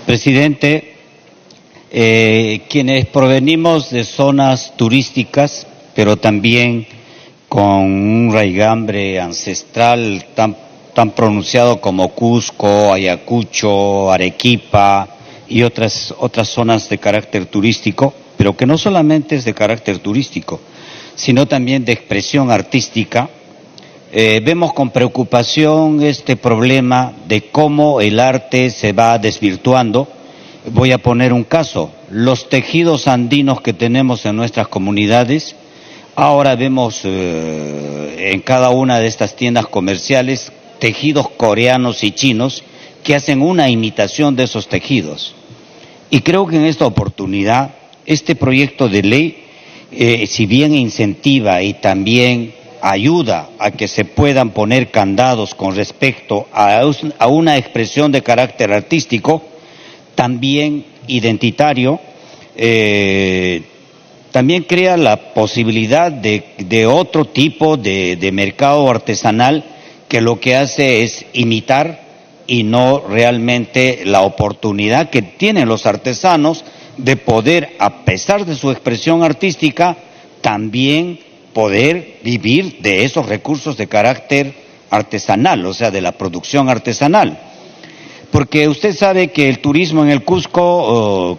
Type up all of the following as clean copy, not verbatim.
Presidente, quienes provenimos de zonas turísticas, pero también con un raigambre ancestral tan pronunciado como Cusco, Ayacucho, Arequipa y otras zonas de carácter turístico, pero que no solamente es de carácter turístico, sino también de expresión artística. Vemos con preocupación este problema de cómo el arte se va desvirtuando. Voy a poner un caso: los tejidos andinos que tenemos en nuestras comunidades. Ahora vemos en cada una de estas tiendas comerciales tejidos coreanos y chinos que hacen una imitación de esos tejidos. Y creo que en esta oportunidad este proyecto de ley, si bien incentiva y también ayuda a que se puedan poner candados con respecto a una expresión de carácter artístico, también identitario, también crea la posibilidad de otro tipo de mercado artesanal que lo que hace es imitar y no realmente la oportunidad que tienen los artesanos de poder, a pesar de su expresión artística, también poder vivir de esos recursos de carácter artesanal, o sea, de la producción artesanal. Porque usted sabe que el turismo en el Cusco,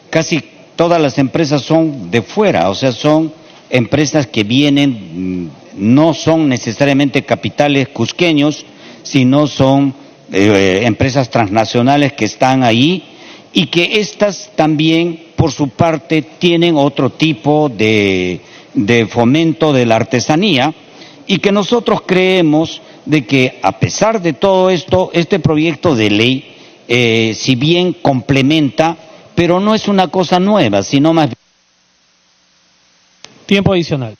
casi todas las empresas son de fuera, o sea, son empresas que vienen, no son necesariamente capitales cusqueños, sino son empresas transnacionales que están ahí y que estas también, por su parte, tienen otro tipo de fomento de la artesanía, y que nosotros creemos de que, a pesar de todo esto, este proyecto de ley, si bien complementa, pero no es una cosa nueva, sino más bien... Tiempo adicional.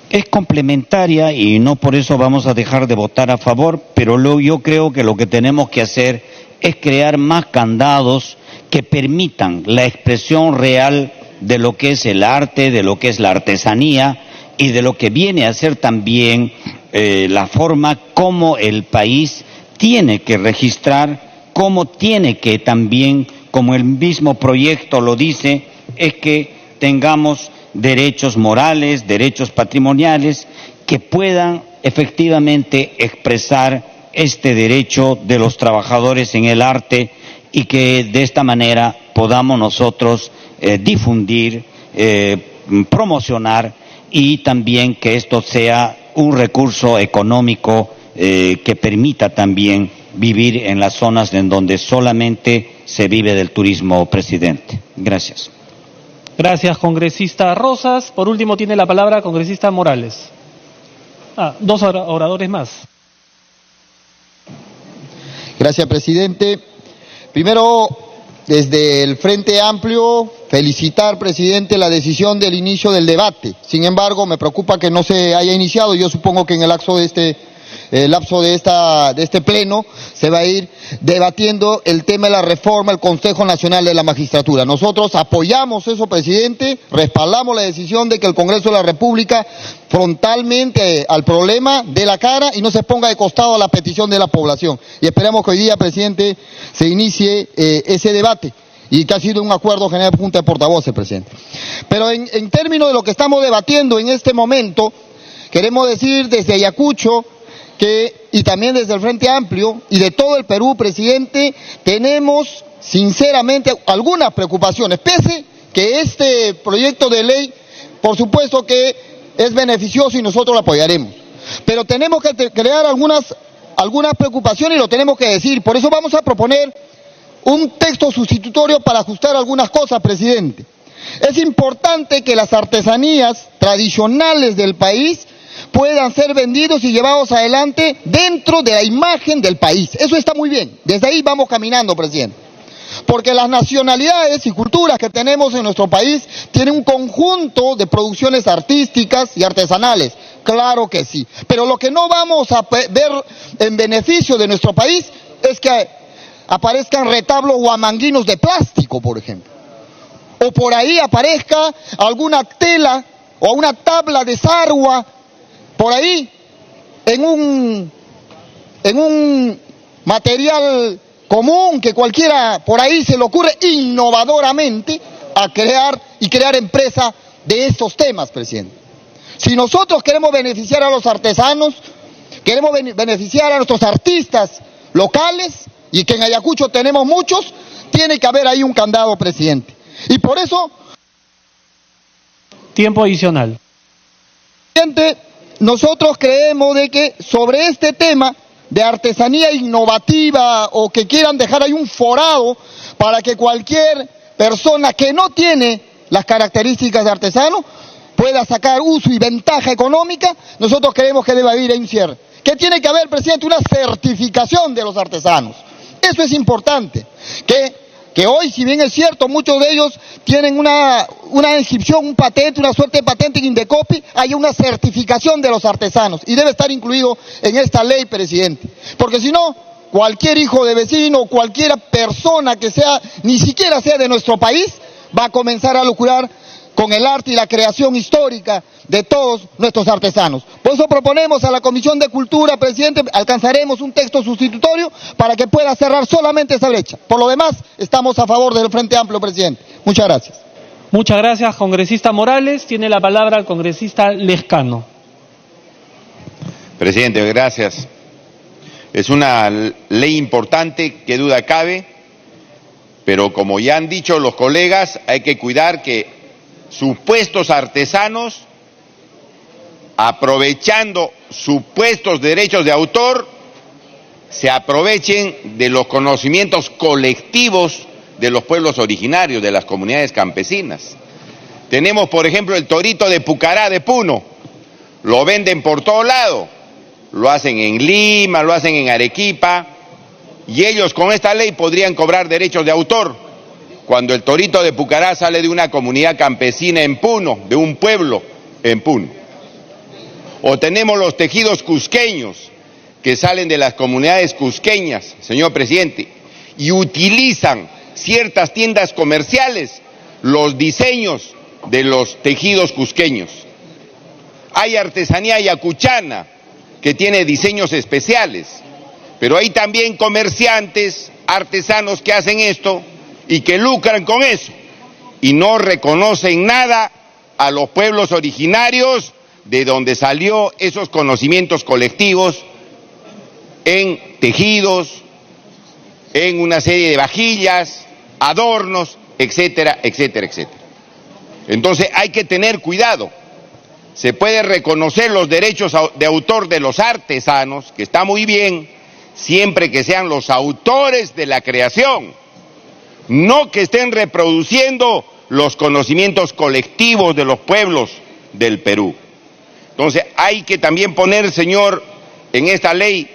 Es complementaria y no por eso vamos a dejar de votar a favor, pero yo creo que lo que tenemos que hacer es crear más candados que permitan la expresión real de lo que es el arte, de lo que es la artesanía y de lo que viene a ser también la forma como el país tiene que registrar, cómo tiene que también, como el mismo proyecto lo dice, es que tengamos derechos morales, derechos patrimoniales que puedan efectivamente expresar este derecho de los trabajadores en el arte, y que de esta manera podamos nosotros difundir, promocionar, y también que esto sea un recurso económico que permita también vivir en las zonas en donde solamente se vive del turismo, presidente. Gracias. Gracias, congresista Rosas. Por último tiene la palabra congresista Morales. Dos oradores más. Gracias, presidente. Primero, desde el Frente Amplio, felicitar, presidente, la decisión del inicio del debate. Sin embargo, me preocupa que no se haya iniciado. Yo supongo que en el lapso de este pleno se va a ir debatiendo el tema de la reforma del Consejo Nacional de la Magistratura. Nosotros apoyamos eso, presidente, respaldamos la decisión de que el Congreso de la República frontalmente al problema dé la cara y no se ponga de costado a la petición de la población. Y esperamos que hoy día, presidente, se inicie ese debate, y que ha sido un acuerdo general de Junta de Portavoces, presidente. Pero en términos de lo que estamos debatiendo en este momento, queremos decir desde Ayacucho y también desde el Frente Amplio y de todo el Perú, presidente, tenemos sinceramente algunas preocupaciones, pese que este proyecto de ley, por supuesto que es beneficioso y nosotros lo apoyaremos. Pero tenemos que crear algunas preocupaciones y lo tenemos que decir. Por eso vamos a proponer un texto sustitutorio para ajustar algunas cosas, presidente. Es importante que las artesanías tradicionales del país puedan ser vendidos y llevados adelante dentro de la imagen del país. Eso está muy bien. Desde ahí vamos caminando, presidente. Porque las nacionalidades y culturas que tenemos en nuestro país tienen un conjunto de producciones artísticas y artesanales. Claro que sí. Pero lo que no vamos a ver en beneficio de nuestro país es que aparezcan retablos huamanguinos de plástico, por ejemplo. O por ahí aparezca alguna tela o una tabla de sargua por ahí en un material común que cualquiera por ahí se le ocurre innovadoramente a crear empresa de estos temas, presidente. Si nosotros queremos beneficiar a los artesanos, queremos beneficiar a nuestros artistas locales, y que en Ayacucho tenemos muchos, tiene que haber ahí un candado, presidente. Y por eso... Tiempo adicional. Presidente, nosotros creemos de que sobre este tema de artesanía innovativa, o que quieran dejar ahí un forado para que cualquier persona que no tiene las características de artesano pueda sacar uso y ventaja económica, nosotros creemos que debe haber un cierre. ¿Qué tiene que haber, presidente? Una certificación de los artesanos. Eso es importante. Que hoy, si bien es cierto, muchos de ellos tienen una inscripción, un patente, una suerte de patente en Indecopi, hay una certificación de los artesanos y debe estar incluido en esta ley, presidente. Porque si no, cualquier hijo de vecino, cualquier persona que sea, ni siquiera sea de nuestro país, va a comenzar a lucrar con el arte y la creación histórica de todos nuestros artesanos. Por eso proponemos a la Comisión de Cultura, presidente, alcanzaremos un texto sustitutorio para que pueda cerrar solamente esa brecha. Por lo demás, estamos a favor del Frente Amplio, presidente. Muchas gracias. Muchas gracias, congresista Morales. Tiene la palabra el congresista Lescano. Presidente, gracias. Es una ley importante, que duda cabe, pero como ya han dicho los colegas, hay que cuidar que supuestos artesanos, aprovechando supuestos derechos de autor, se aprovechen de los conocimientos colectivos de los pueblos originarios, de las comunidades campesinas. Tenemos, por ejemplo, el torito de Pucará, de Puno, lo venden por todo lado, lo hacen en Lima, lo hacen en Arequipa, y ellos con esta ley podrían cobrar derechos de autor, cuando el torito de Pucará sale de una comunidad campesina en Puno, de un pueblo en Puno. O tenemos los tejidos cusqueños, que salen de las comunidades cusqueñas, señor presidente, y utilizan ciertas tiendas comerciales los diseños de los tejidos cusqueños. Hay artesanía ayacuchana que tiene diseños especiales, pero hay también comerciantes, artesanos que hacen esto y que lucran con eso y no reconocen nada a los pueblos originarios de donde salió esos conocimientos colectivos en tejidos, en una serie de vajillas, adornos, etcétera, etcétera, etcétera. Entonces hay que tener cuidado. Se puede reconocer los derechos de autor de los artesanos, que está muy bien, siempre que sean los autores de la creación, no que estén reproduciendo los conocimientos colectivos de los pueblos del Perú. Entonces hay que también poner, señor, en esta ley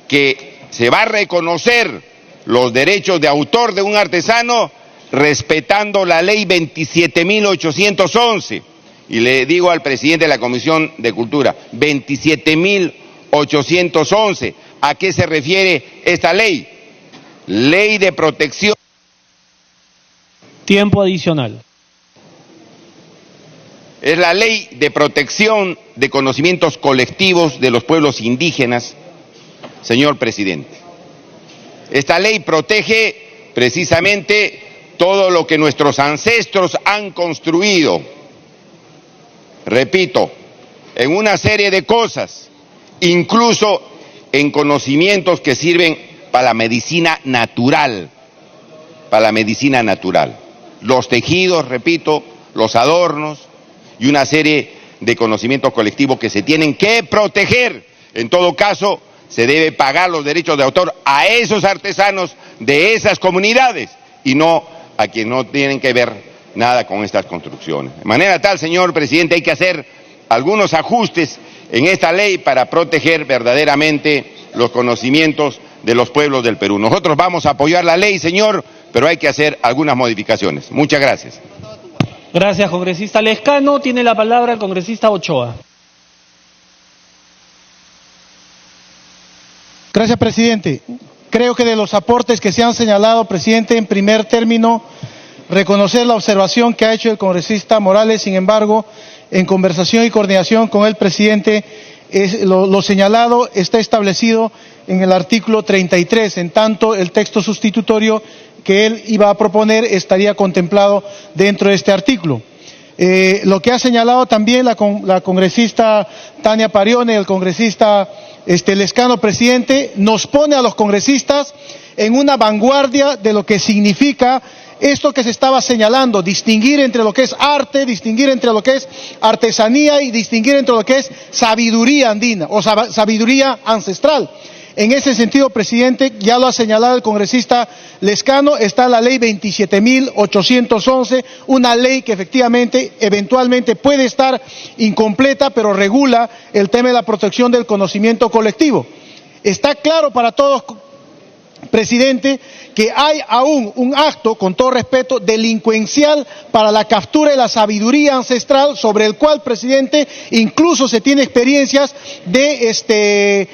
que se va a reconocer los derechos de autor de un artesano respetando la ley 27.811. Y le digo al presidente de la Comisión de Cultura, 27.811, ¿a qué se refiere esta ley? Ley de protección. Tiempo adicional. Es la ley de protección de conocimientos colectivos de los pueblos indígenas, señor presidente. Esta ley protege precisamente todo lo que nuestros ancestros han construido. Repito, en una serie de cosas, incluso en conocimientos que sirven para la medicina natural, Los tejidos, repito, los adornos y una serie de conocimientos colectivos que se tienen que proteger. En todo caso, se debe pagar los derechos de autor a esos artesanos de esas comunidades y no a quienes no tienen que ver nada con estas construcciones. De manera tal, señor presidente, hay que hacer algunos ajustes en esta ley para proteger verdaderamente los conocimientos de los pueblos del Perú. Nosotros vamos a apoyar la ley, señor, pero hay que hacer algunas modificaciones. Muchas gracias. Gracias, congresista Lescano. Tiene la palabra el congresista Ochoa. Gracias, presidente. Creo que de los aportes que se han señalado, presidente, en primer término, reconocer la observación que ha hecho el congresista Morales. Sin embargo, en conversación y coordinación con el presidente, Lo señalado está establecido en el artículo 33, en tanto el texto sustitutorio que él iba a proponer estaría contemplado dentro de este artículo. Lo que ha señalado también la congresista Tania Parione y el congresista Lescano, presidente, nos pone a los congresistas en una vanguardia de lo que significa esto que se estaba señalando, distinguir entre lo que es arte, distinguir entre lo que es artesanía y distinguir entre lo que es sabiduría andina o sabiduría ancestral. En ese sentido, presidente, ya lo ha señalado el congresista Lescano, está la ley 27.811, una ley que efectivamente, eventualmente puede estar incompleta, pero regula el tema de la protección del conocimiento colectivo. Está claro para todos, presidente, que hay aún un acto, con todo respeto, delincuencial para la captura de la sabiduría ancestral, sobre el cual, presidente, incluso se tiene experiencias de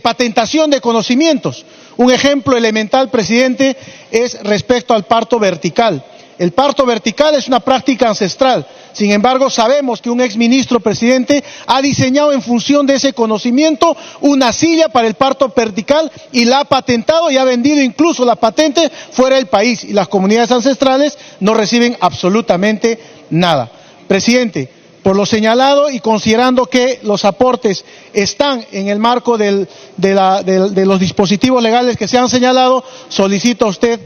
patentación de conocimientos. Un ejemplo elemental, presidente, es respecto al parto vertical. El parto vertical es una práctica ancestral. Sin embargo, sabemos que un exministro, presidente, ha diseñado en función de ese conocimiento una silla para el parto vertical y la ha patentado y ha vendido incluso la patente fuera del país. Y las comunidades ancestrales no reciben absolutamente nada. Presidente, por lo señalado y considerando que los aportes están en el marco de los dispositivos legales que se han señalado, solicito a usted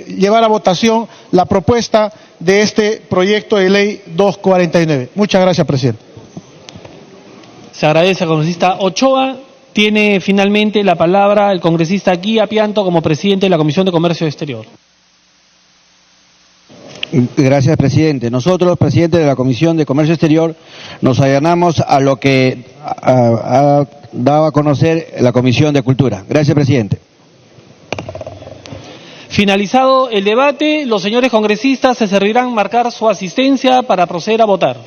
llevar a votación la propuesta de este proyecto de ley 249. Muchas gracias, presidente. Se agradece al congresista Ochoa. Tiene finalmente la palabra el congresista Guía Pianto como presidente de la Comisión de Comercio Exterior. Gracias, presidente. Nosotros, presidente de la Comisión de Comercio Exterior, nos allanamos a lo que ha dado a conocer la Comisión de Cultura. Gracias, presidente. Finalizado el debate, los señores congresistas se servirán marcar su asistencia para proceder a votar.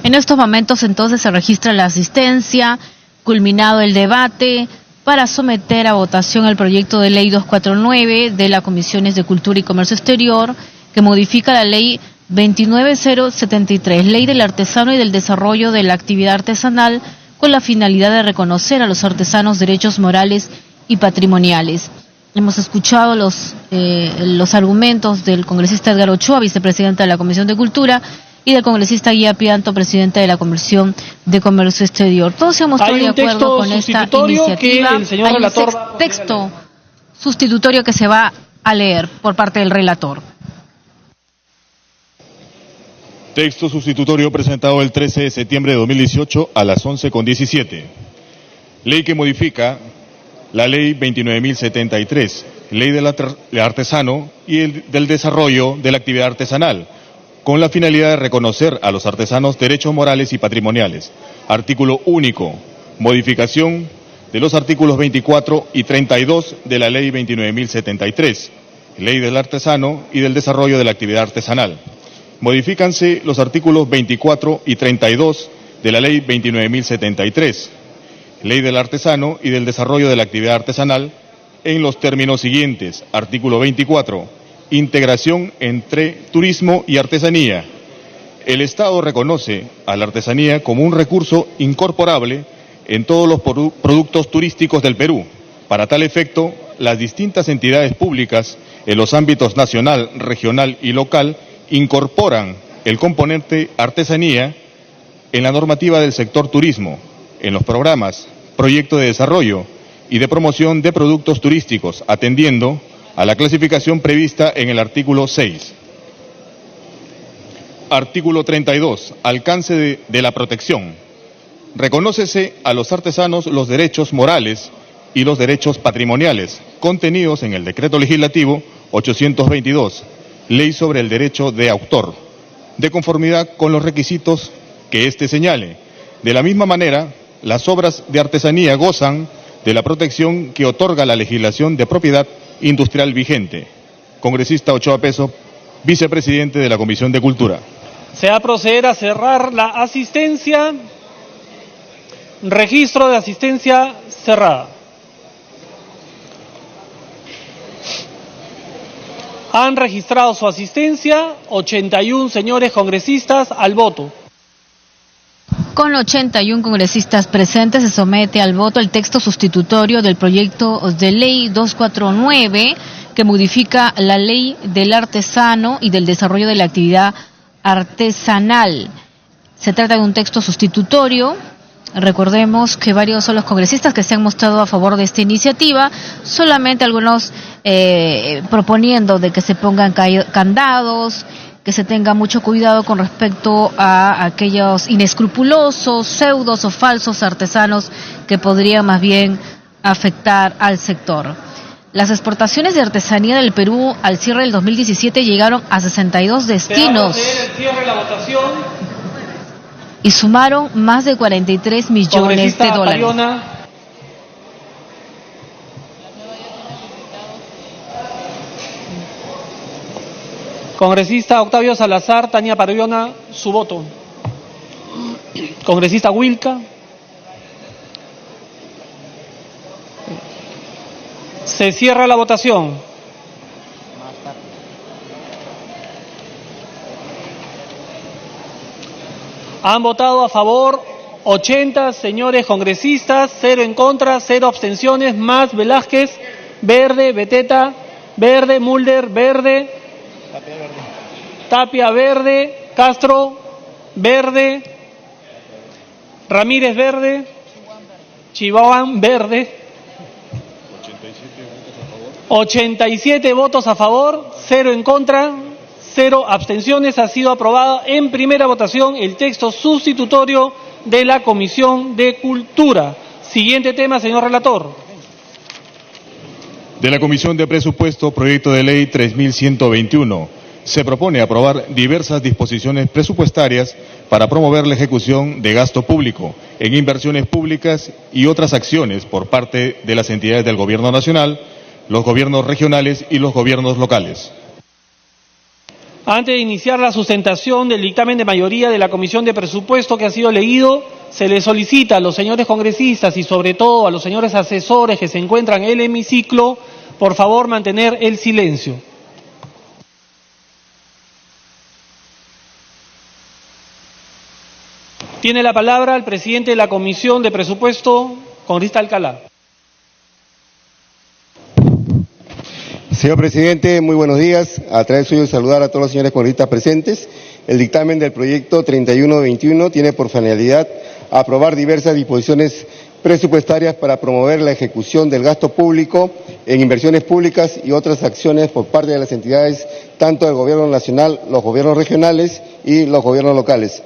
En estos momentos entonces se registra la asistencia, culminado el debate, para someter a votación el proyecto de ley 249 de las Comisiones de Cultura y Comercio Exterior, que modifica la ley 29073, Ley del Artesano y del Desarrollo de la Actividad Artesanal, con la finalidad de reconocer a los artesanos derechos morales y patrimoniales. Hemos escuchado los argumentos del congresista Edgar Ochoa, vicepresidente de la Comisión de Cultura, y del congresista Guía Pianto, presidente de la Comisión de Comercio Exterior. Todos hemos estado de acuerdo con esta iniciativa. Que el señor relator Hay un texto sustitutorio que se va a leer por parte del relator. Texto sustitutorio presentado el 13 de septiembre de 2018 a las 11:17. Ley que modifica la Ley 29.073, Ley del Artesano y del Desarrollo de la Actividad Artesanal, con la finalidad de reconocer a los artesanos derechos morales y patrimoniales. Artículo único. Modificación de los artículos 24 y 32 de la Ley 29.073, Ley del Artesano y del Desarrollo de la Actividad Artesanal. Modifícanse los artículos 24 y 32 de la Ley 29.073, Ley del Artesano y del Desarrollo de la Actividad Artesanal, en los términos siguientes. Artículo 24. Integración entre turismo y artesanía. El Estado reconoce a la artesanía como un recurso incorporable en todos los productos turísticos del Perú. Para tal efecto, las distintas entidades públicas en los ámbitos nacional, regional y local incorporan el componente artesanía en la normativa del sector turismo, en los programas, proyectos de desarrollo y de promoción de productos turísticos, atendiendo a la clasificación prevista en el artículo 6. Artículo 32. Alcance de la protección. Reconócese a los artesanos los derechos morales y los derechos patrimoniales contenidos en el Decreto Legislativo 822, Ley sobre el Derecho de Autor, de conformidad con los requisitos que éste señale. De la misma manera, las obras de artesanía gozan de la protección que otorga la legislación de propiedad industrial vigente. Congresista Ochoa Peso, vicepresidente de la Comisión de Cultura. Se va a proceder a cerrar la asistencia. Registro de asistencia cerrada. Han registrado su asistencia 81 señores congresistas al voto. Con 81 congresistas presentes se somete al voto el texto sustitutorio del proyecto de ley 249 que modifica la ley del artesano y del desarrollo de la actividad artesanal. Se trata de un texto sustitutorio. Recordemos que varios son los congresistas que se han mostrado a favor de esta iniciativa, solamente algunos proponiendo de que se pongan candados, que se tenga mucho cuidado con respecto a aquellos inescrupulosos, pseudos o falsos artesanos que podrían más bien afectar al sector. Las exportaciones de artesanía del Perú al cierre del 2017 llegaron a 62 destinos y sumaron más de 43 millones de dólares. Pariona. Congresista Octavio Salazar, Tania Pariona, su voto. Congresista Wilca. Se cierra la votación. Han votado a favor 80 señores congresistas, 0 en contra, 0 abstenciones, más Velázquez, verde, Beteta, verde, Mulder, verde, Tapia, verde, Castro, verde, Ramírez, verde, Chihuahua, verde. 87 votos a favor, 0 en contra, 0 abstenciones. Ha sido aprobado en primera votación el texto sustitutorio de la Comisión de Cultura. Siguiente tema, señor relator. De la Comisión de Presupuesto, proyecto de ley 3121. Se propone aprobar diversas disposiciones presupuestarias para promover la ejecución de gasto público en inversiones públicas y otras acciones por parte de las entidades del Gobierno Nacional, los gobiernos regionales y los gobiernos locales. Antes de iniciar la sustentación del dictamen de mayoría de la Comisión de Presupuesto que ha sido leído, se le solicita a los señores congresistas y sobre todo a los señores asesores que se encuentran en el hemiciclo, por favor mantener el silencio. Tiene la palabra el presidente de la Comisión de Presupuesto, congresista Alcalá. Señor presidente, muy buenos días. A través suyo saludar a todos los señores congresistas presentes. El dictamen del proyecto 3121 tiene por finalidad aprobar diversas disposiciones presupuestarias para promover la ejecución del gasto público en inversiones públicas y otras acciones por parte de las entidades, tanto del Gobierno Nacional, los gobiernos regionales y los gobiernos locales.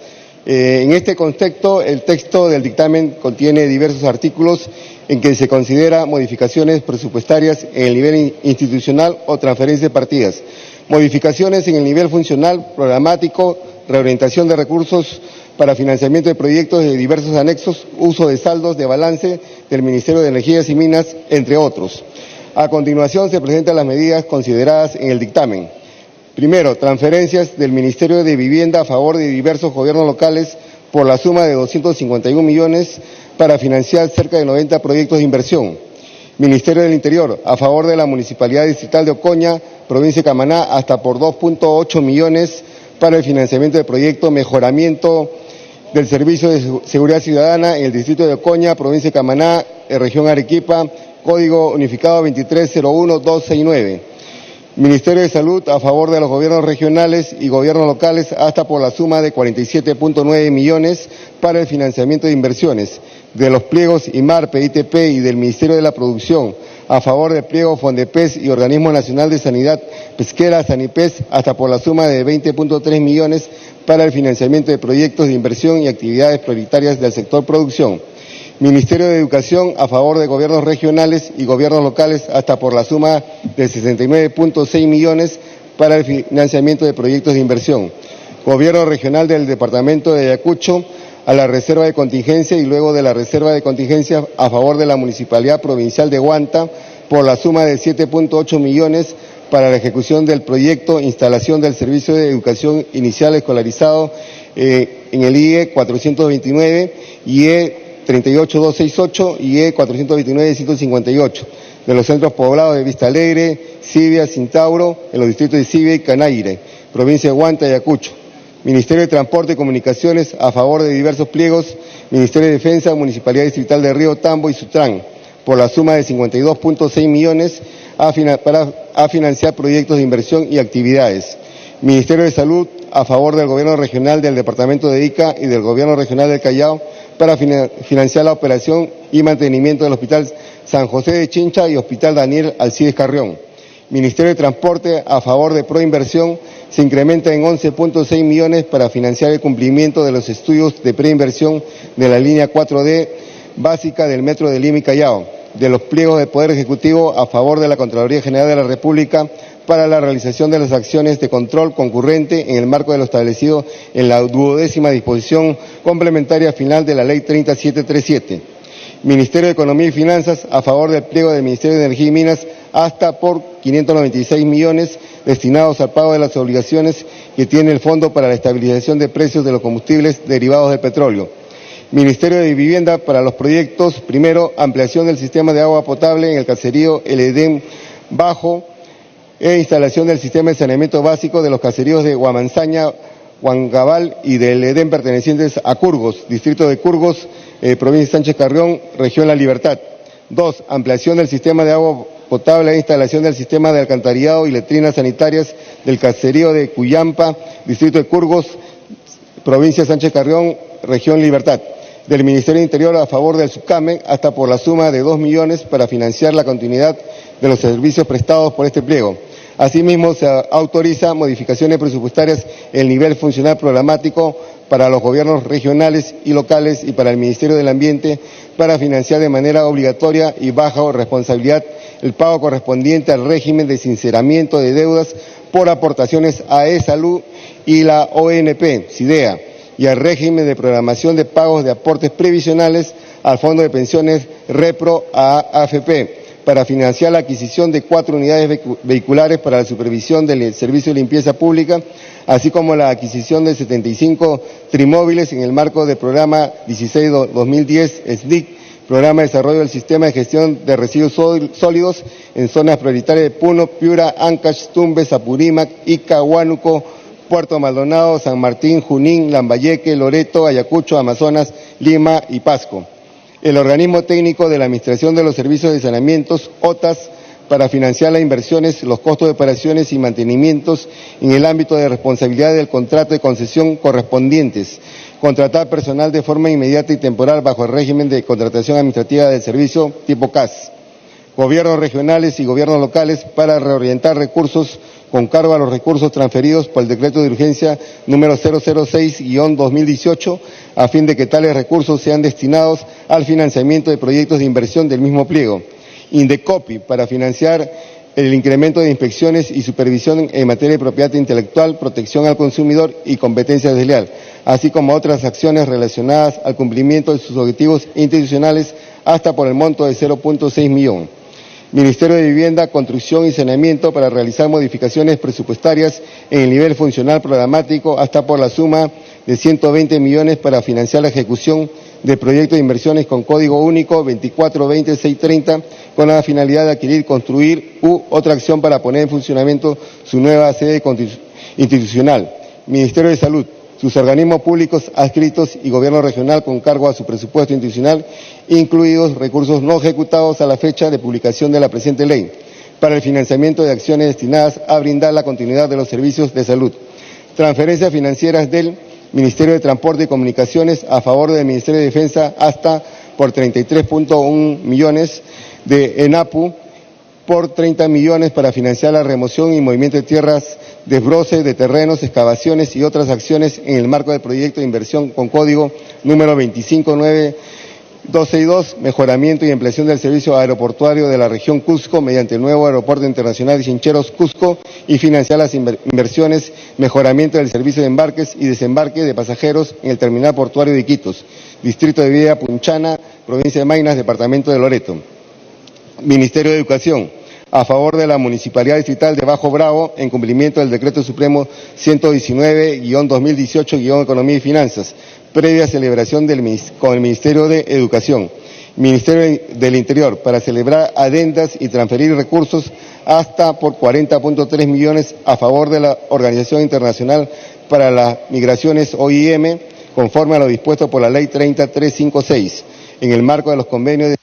En este contexto, el texto del dictamen contiene diversos artículos en que se considera modificaciones presupuestarias en el nivel institucional o transferencia de partidas, modificaciones en el nivel funcional, programático, reorientación de recursos para financiamiento de proyectos de diversos anexos, uso de saldos de balance del Ministerio de Energías y Minas, entre otros. A continuación se presentan las medidas consideradas en el dictamen. Primero, transferencias del Ministerio de Vivienda a favor de diversos gobiernos locales por la suma de 251 millones para financiar cerca de 90 proyectos de inversión. Ministerio del Interior, a favor de la Municipalidad Distrital de Ocoña, provincia de Camaná, hasta por 2.8 millones para el financiamiento de proyecto mejoramiento del Servicio de Seguridad Ciudadana en el Distrito de Ocoña, provincia de Camaná, región Arequipa, código unificado 2301269. Ministerio de Salud, a favor de los gobiernos regionales y gobiernos locales, hasta por la suma de 47.9 millones para el financiamiento de inversiones, de los pliegos IMARPE, ITP y del Ministerio de la Producción, a favor del pliego Fondepes y Organismo Nacional de Sanidad Pesquera, Sanipes, hasta por la suma de 20.3 millones para el financiamiento de proyectos de inversión y actividades prioritarias del sector producción. Ministerio de Educación, a favor de gobiernos regionales y gobiernos locales, hasta por la suma de 69.6 millones para el financiamiento de proyectos de inversión. Gobierno regional del Departamento de Ayacucho, a la reserva de contingencia y luego de la reserva de contingencia a favor de la Municipalidad Provincial de Huanta, por la suma de 7.8 millones para la ejecución del proyecto Instalación del Servicio de Educación Inicial Escolarizado en el IE 429, IE 38268 y E 429-158, de los centros poblados de Vista Alegre, Sibia, Cintauro, en los distritos de Sibia y Canaire, provincia de Huanta y Ayacucho. Ministerio de Transporte y Comunicaciones a favor de diversos pliegos, Ministerio de Defensa, Municipalidad Distrital de Río Tambo y Sutran, por la suma de 52.6 millones para financiar proyectos de inversión y actividades. Ministerio de Salud a favor del Gobierno Regional del Departamento de Ica y del Gobierno Regional del Callao para financiar la operación y mantenimiento del Hospital San José de Chincha y Hospital Daniel Alcides Carrión. Ministerio de Transporte a favor de Proinversión se incrementa en 11.6 millones para financiar el cumplimiento de los estudios de preinversión de la línea 4D básica del Metro de Lima y Callao, de los pliegos del Poder Ejecutivo a favor de la Contraloría General de la República para la realización de las acciones de control concurrente en el marco de lo establecido en la 12ª disposición complementaria final de la Ley 3737. Ministerio de Economía y Finanzas a favor del pliego del Ministerio de Energía y Minas hasta por 596 millones destinados al pago de las obligaciones que tiene el Fondo para la Estabilización de Precios de los Combustibles Derivados del Petróleo. Ministerio de Vivienda para los proyectos, primero, ampliación del sistema de agua potable en el caserío El Edén Bajo e instalación del sistema de saneamiento básico de los caseríos de Huamanzaña, Huangabal y del Edén pertenecientes a Curgos, distrito de Curgos, provincia de Sánchez Carrión, región La Libertad. 2. Ampliación del sistema de agua potable e instalación del sistema de alcantarillado y letrinas sanitarias del caserío de Cuyampa, distrito de Curgos, provincia de Sánchez Carrión, región Libertad. Del Ministerio del Interior a favor del SUCAME hasta por la suma de 2 millones para financiar la continuidad de los servicios prestados por este pliego. Asimismo, se autoriza modificaciones presupuestarias en el nivel funcional programático para los gobiernos regionales y locales y para el Ministerio del Ambiente para financiar de manera obligatoria y bajo responsabilidad el pago correspondiente al régimen de sinceramiento de deudas por aportaciones a E-Salud y la ONP, SIDEA, y al régimen de programación de pagos de aportes previsionales al Fondo de Pensiones Repro AFP para financiar la adquisición de 4 unidades vehiculares para la supervisión del servicio de limpieza pública, así como la adquisición de 75 trimóviles en el marco del programa 16-2010 SDIC, Programa de Desarrollo del Sistema de Gestión de Residuos Sólidos en zonas prioritarias de Puno, Piura, Ancash, Tumbes, Apurímac, Ica, Huánuco, Puerto Maldonado, San Martín, Junín, Lambayeque, Loreto, Ayacucho, Amazonas, Lima y Pasco. El organismo técnico de la Administración de los Servicios de Saneamientos, OTAS, para financiar las inversiones, los costos de operaciones y mantenimientos en el ámbito de responsabilidad del contrato de concesión correspondientes. Contratar personal de forma inmediata y temporal bajo el régimen de contratación administrativa del servicio tipo CAS. Gobiernos regionales y gobiernos locales para reorientar recursos con cargo a los recursos transferidos por el decreto de urgencia número 006-2018 a fin de que tales recursos sean destinados al financiamiento de proyectos de inversión del mismo pliego. Indecopi para financiar el incremento de inspecciones y supervisión en materia de propiedad intelectual, protección al consumidor y competencia desleal, así como otras acciones relacionadas al cumplimiento de sus objetivos institucionales hasta por el monto de 0.6 millón. Ministerio de Vivienda, Construcción y Saneamiento para realizar modificaciones presupuestarias en el nivel funcional programático hasta por la suma de 120 millones para financiar la ejecución de proyectos de inversiones con código único 2420-630 con la finalidad de adquirir, construir u otra acción para poner en funcionamiento su nueva sede institucional. Ministerio de Salud, sus organismos públicos adscritos y gobierno regional con cargo a su presupuesto institucional, incluidos recursos no ejecutados a la fecha de publicación de la presente ley, para el financiamiento de acciones destinadas a brindar la continuidad de los servicios de salud. Transferencias financieras del Ministerio de Transporte y Comunicaciones a favor del Ministerio de Defensa hasta por 33.1 millones de ENAPU, por 30 millones para financiar la remoción y movimiento de tierras, desbroce de terrenos, excavaciones y otras acciones en el marco del proyecto de inversión con código número 259262, mejoramiento y ampliación del servicio aeroportuario de la región Cusco mediante el nuevo Aeropuerto Internacional de Chincheros Cusco y financiar las inversiones, mejoramiento del servicio de embarques y desembarque de pasajeros en el terminal portuario de Iquitos, distrito de Villa Punchana, provincia de Maynas, departamento de Loreto. Ministerio de Educación, a favor de la Municipalidad Distrital de Bajo Bravo, en cumplimiento del Decreto Supremo 119-2018-Economía y Finanzas, previa celebración con el Ministerio de Educación. Ministerio del Interior, para celebrar adendas y transferir recursos hasta por 40.3 millones a favor de la Organización Internacional para las Migraciones OIM, conforme a lo dispuesto por la Ley 30356, en el marco de los convenios de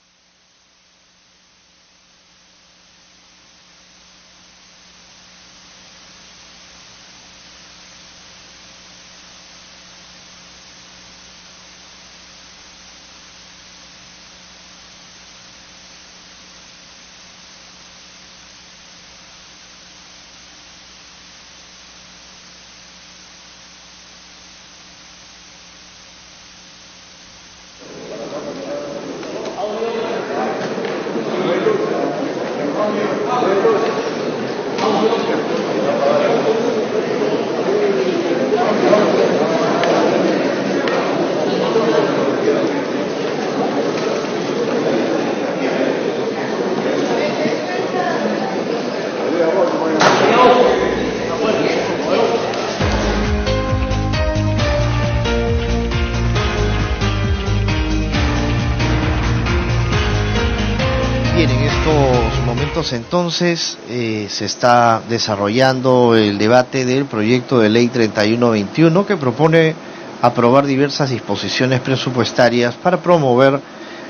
Bien, en estos momentos entonces se está desarrollando el debate del proyecto de ley 3121 que propone aprobar diversas disposiciones presupuestarias para promover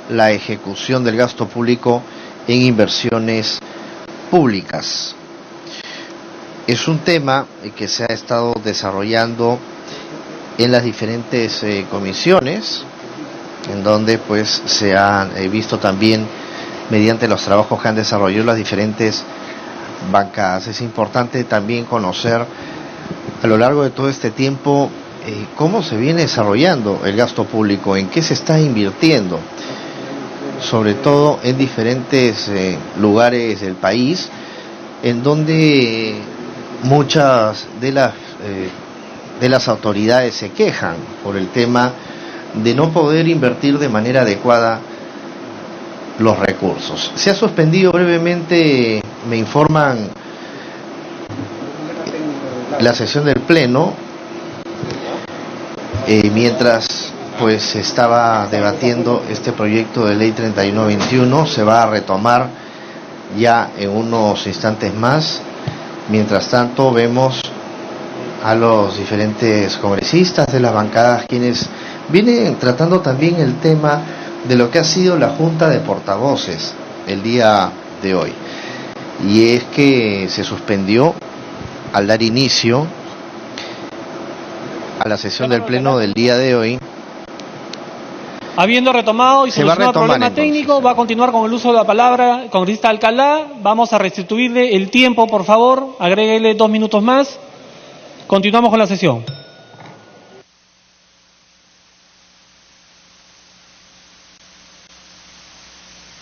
la ejecución del gasto público en inversiones públicas. Es un tema que se ha estado desarrollando en las diferentes comisiones, en donde pues se han visto también mediante los trabajos que han desarrollado las diferentes bancadas. Es importante también conocer a lo largo de todo este tiempo cómo se viene desarrollando el gasto público, en qué se está invirtiendo, sobre todo en diferentes lugares del país, en donde muchas de las autoridades se quejan por el tema de no poder invertir de manera adecuada los recursos. Se ha suspendido brevemente, me informan, la sesión del Pleno, mientras pues se estaba debatiendo este proyecto de ley 3121. Se va a retomar ya en unos instantes más. Mientras tanto vemos a los diferentes congresistas de las bancadas quienes vienen tratando también el tema de lo que ha sido la Junta de Portavoces el día de hoy. Y es que se suspendió al dar inicio a la sesión del Pleno del día de hoy. Habiendo retomado y solucionado el problema técnico, va a continuar con el uso de la palabra congresista Alcalá. Vamos a restituirle el tiempo, por favor. Agréguele 2 minutos más. Continuamos con la sesión.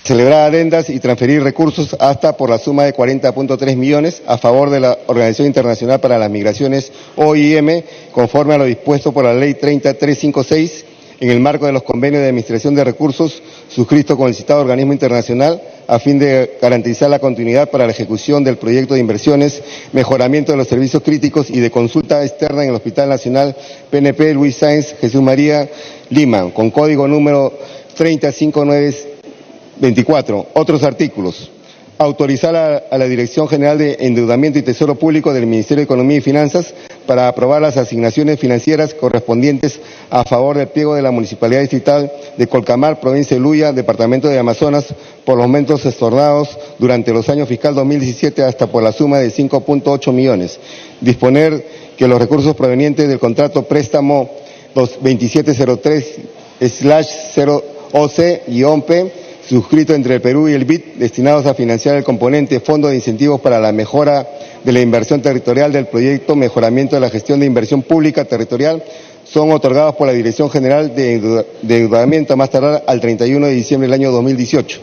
Celebrar adendas y transferir recursos hasta por la suma de 40.3 millones a favor de la Organización Internacional para las Migraciones OIM, conforme a lo dispuesto por la Ley 30356, en el marco de los convenios de administración de recursos suscritos con el citado organismo internacional, a fin de garantizar la continuidad para la ejecución del proyecto de inversiones, mejoramiento de los servicios críticos y de consulta externa en el Hospital Nacional PNP Luis Sáenz Jesús María Lima, con código número 35924. Otros artículos. Autorizar a la Dirección General de Endeudamiento y Tesoro Público del Ministerio de Economía y Finanzas para aprobar las asignaciones financieras correspondientes a favor del pliego de la Municipalidad Distrital de Colcamar, provincia de Luya, departamento de Amazonas, por los montos estornados durante los años fiscal 2017 hasta por la suma de 5.8 millones. Disponer que los recursos provenientes del contrato préstamo 2703/0OC-P suscrito entre el Perú y el BID, destinados a financiar el componente Fondo de Incentivos para la Mejora de la Inversión Territorial del proyecto Mejoramiento de la Gestión de Inversión Pública Territorial, son otorgados por la Dirección General de Endeudamiento a más tardar al 31 de diciembre del año 2018,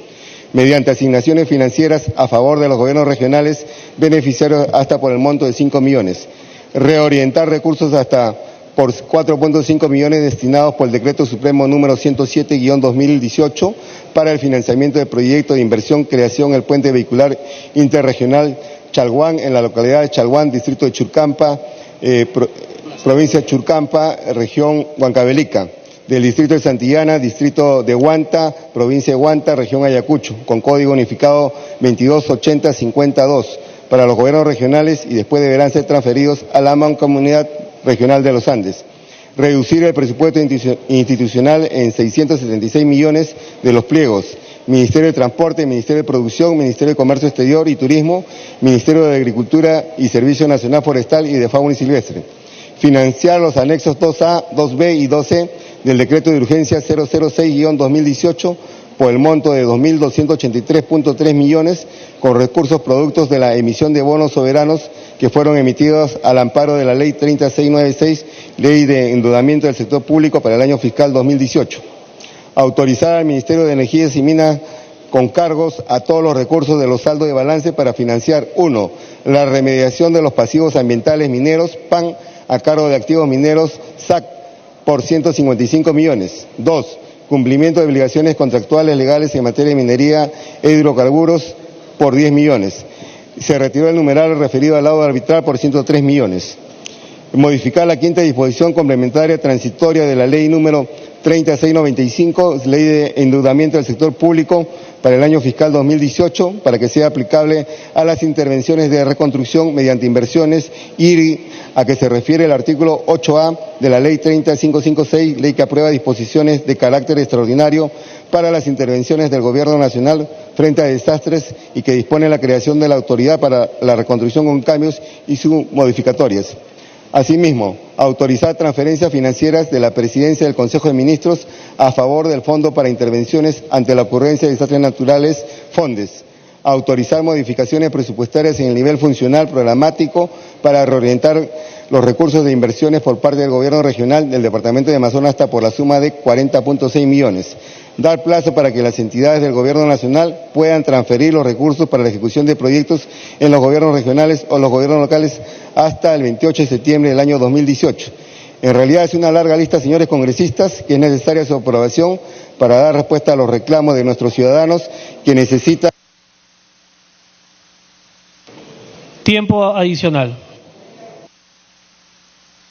mediante asignaciones financieras a favor de los gobiernos regionales beneficiarios hasta por el monto de 5 millones. Reorientar recursos hasta por 4.5 millones destinados por el Decreto Supremo número 107/2018 para el financiamiento del proyecto de inversión creación del puente vehicular interregional Chalhuán en la localidad de Chalhuán, distrito de Churcampa, provincia de Churcampa, región Huancavelica, del distrito de Santillana, distrito de Huanta, provincia de Huanta, región Ayacucho, con código unificado 228052 para los gobiernos regionales y después deberán ser transferidos a la Mancomunidad Regional de los Andes. Reducir el presupuesto institucional en 676 millones de los pliegos. Ministerio de Transporte, Ministerio de Producción, Ministerio de Comercio Exterior y Turismo, Ministerio de Agricultura y Servicio Nacional Forestal y de Fauna y Silvestre. Financiar los anexos 2A, 2B y 2C del Decreto de Urgencia 006-2018 por el monto de 2.283.3 millones con recursos productos de la emisión de bonos soberanos que fueron emitidos al amparo de la Ley 3696, Ley de Endeudamiento del Sector Público para el año fiscal 2018. Autorizar al Ministerio de Energías y Minas con cargos a todos los recursos de los saldos de balance para financiar 1. La remediación de los pasivos ambientales mineros, PAN, a cargo de activos mineros, SAC, por 155 millones. 2. Cumplimiento de obligaciones contractuales legales en materia de minería e hidrocarburos por 10 millones. Se retiró el numeral referido al laudo arbitral por 103 millones. Modificar la quinta disposición complementaria transitoria de la ley número 3695, Ley de Endeudamiento del Sector Público para el año fiscal 2018, para que sea aplicable a las intervenciones de reconstrucción mediante inversiones y a que se refiere el artículo 8A de la Ley 30556, ley que aprueba disposiciones de carácter extraordinario para las intervenciones del Gobierno Nacional frente a desastres y que dispone la creación de la Autoridad para la Reconstrucción con Cambios y sus modificatorias. Asimismo, autorizar transferencias financieras de la Presidencia del Consejo de Ministros a favor del Fondo para Intervenciones ante la ocurrencia de desastres naturales, FONDES. Autorizar modificaciones presupuestarias en el nivel funcional programático para reorientar los recursos de inversiones por parte del Gobierno Regional del Departamento de Amazonas hasta por la suma de 40.6 millones. Dar plazo para que las entidades del Gobierno Nacional puedan transferir los recursos para la ejecución de proyectos en los gobiernos regionales o los gobiernos locales hasta el 28 de septiembre del año 2018. En realidad es una larga lista, señores congresistas, que es necesaria su aprobación para dar respuesta a los reclamos de nuestros ciudadanos que necesitan. Tiempo adicional.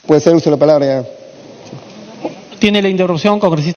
Puede ser uso de la palabra ya. Tiene la interrupción, congresista.